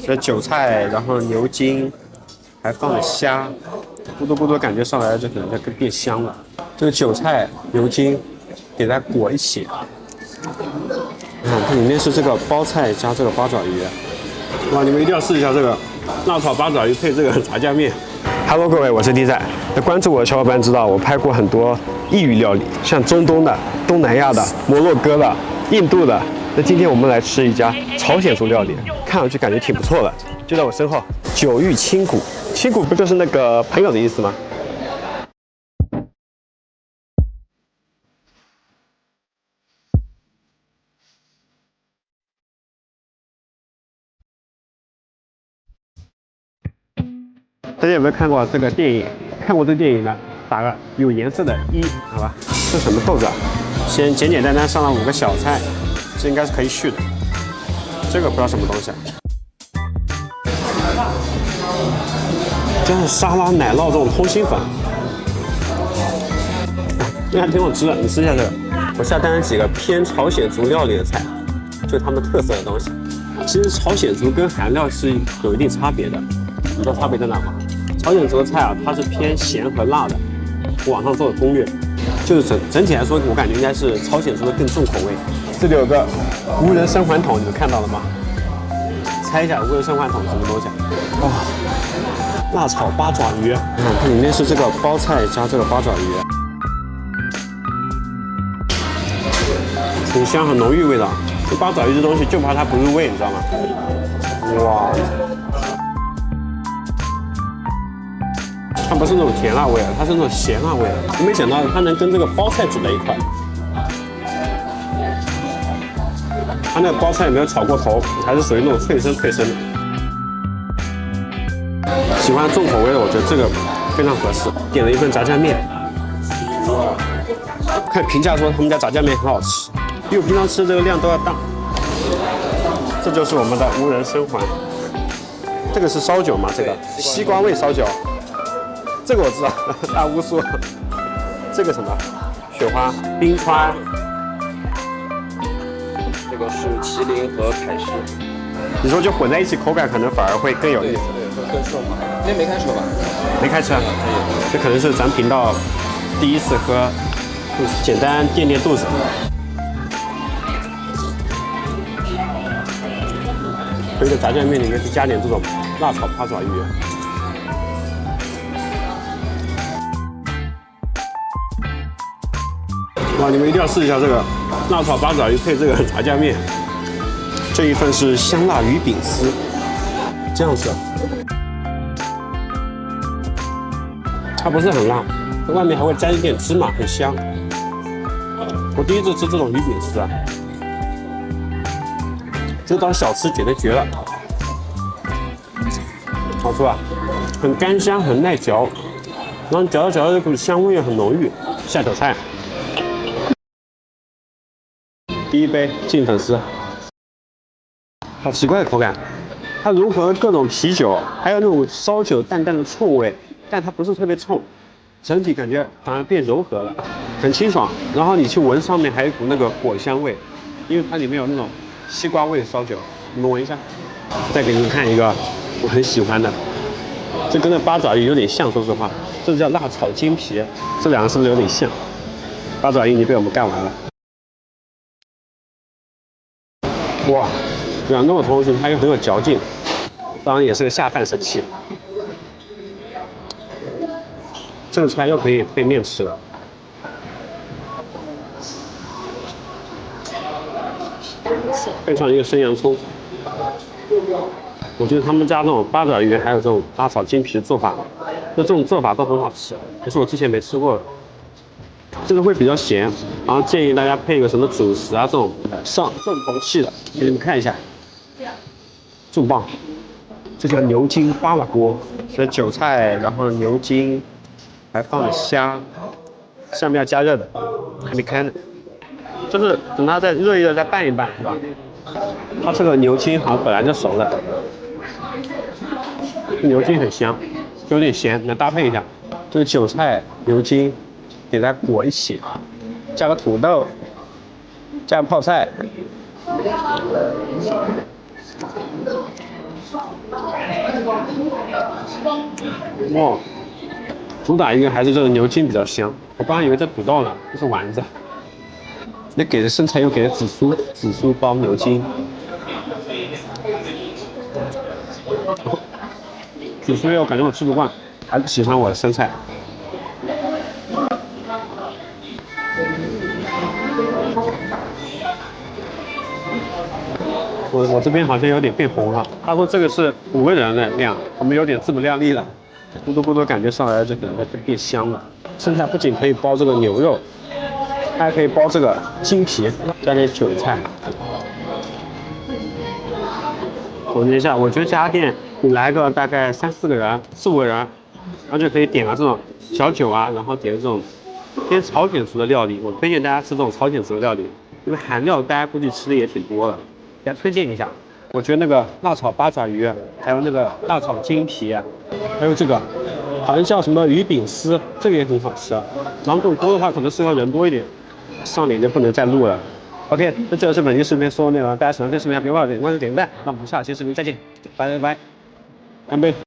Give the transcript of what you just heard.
这韭菜，然后牛筋，还放了虾，咕嘟咕嘟，感觉上来就可能在更变香了。这个韭菜、牛筋给它裹一起，它里面是这个包菜加这个八爪鱼。哇，你们一定要试一下这个辣炒八爪鱼配这个炸酱面。Hello， 各位，我是 D 仔。关注我的小伙伴知道，我拍过很多异域料理，像中东的、东南亚的、摩洛哥的、印度的。那今天我们来吃一家朝鲜族料理，看上去感觉挺不错的，就在我身后。九玉亲骨，亲骨不就是那个朋友的意思吗？大家有没有看过这个电影？看过这个电影的，打个有颜色的1，好吧？这什么豆子啊？先简简单单上了5个小菜，这应该是可以续的。这个不知道什么东西啊？这是沙拉奶酪这种通心粉，这还挺好吃的。你吃一下这个。我下单了几个偏朝鲜族料理的菜，就他们特色的东西。其实朝鲜族跟韩料是有一定差别的，你知道差别在哪吗？朝鲜族的菜啊，它是偏咸和辣的。网上做的攻略，就是整体来说，我感觉应该是朝鲜族的更重口味。这里有个无人生还桶，你们看到了吗？猜一下无人生还桶是什么东西啊？哇，辣炒八爪鱼。它里面是这个包菜加这个八爪鱼，很香很浓郁味道。这八爪鱼这东西就怕它不入味，你知道吗？哇！它不是那种甜辣味，它是那种咸辣味。我没想到它能跟这个包菜煮在一块。它那个包菜也没有炒过头，还是属于那种脆生的。喜欢重口味的，我觉得这个非常合适。点了一份炸酱面，看评价说他们家炸酱面很好吃，比我平常吃的这个量都要大。这就是我们的无人生还。这个是烧酒吗？这个西瓜味烧酒。这个我知道，大乌苏。这个什么？雪花冰川。这个是麒麟和凯狮。你说就混在一起，口感可能反而会更有意思，对，会更顺滑。今天没开车吧？没开车。这可能是咱频道第一次喝，简单垫垫肚子。回的炸酱面里面去加点这种辣炒八爪鱼。哇，你们一定要试一下这个辣炒八爪鱼配这个炸酱面。这一份是香辣鱼饼丝，这样子，它不是很辣，外面还会沾一点芝麻，很香。我第一次吃这种鱼饼丝啊，这当小吃简直绝了，好吃吧？很干香，很耐嚼，然后嚼着嚼着这股香味很浓郁。下酒菜。第一杯劲粉丝，好奇怪的口感，它融合了各种啤酒，还有那种烧酒淡淡的臭味，但它不是特别冲，整体感觉反而变柔和了，很清爽。然后你去闻上面还有一股那个果香味，因为它里面有那种西瓜味的烧酒，你们闻一下。再给你们看一个我很喜欢的，这跟那八爪鱼有点像，说实话，这叫辣炒金皮，这两个是不是有点像？八爪鱼已经被我们干完了。哇，两个同时它又很有嚼劲，当然也是个下饭神器。这个菜又可以配面吃了。配上一个生洋葱，我觉得他们家那种八爪鱼还有这种辣炒金皮的做法，那这种做法都很好吃，也是我之前没吃过的。这个会比较咸，然后建议大家配个什么主食啊这种上重头戏的，给你们看一下，重磅！这叫牛筋花辣锅，是韭菜，然后牛筋，还放了虾，下面要加热的，还没开呢，就是等它再热一热再拌一拌，是吧？它这个牛筋好像本来就熟了，牛筋很香，有点咸，能搭配一下。这个韭菜、牛筋。给它裹一起，加个土豆，加个泡菜，哇，主打应该还是这个牛筋比较香。我刚刚以为这土豆呢，这是丸子。那给的生菜又给的紫苏包牛筋。紫苏我感觉我吃不惯，还是喜欢我的生菜。我这边好像有点变红了。他说这个是5个人的量，我们有点自不量力了。咕嘟咕嘟感觉上来这个变香了。生菜不仅可以包这个牛肉，还可以包这个筋皮，加点韭菜。总结一下，我觉得这家店你来个大概3、4个人、4、5个人，然后就可以点个这种小酒啊，然后点这种偏朝鲜族的料理。我推荐大家吃这种朝鲜族的料理，因为韩料大家估计吃的也挺多的，给大家推荐一下。我觉得那个辣炒八爪鱼，还有那个辣炒筋皮，还有这个好像叫什么鱼饼丝，这个也很好吃。然后更多的话，可能是要人多一点，上脸就不能再录了。OK， 那这个是本期视频所有内容，大家喜欢这视频别忘了点关注、点赞。那我们下期视频再见，拜拜，干杯。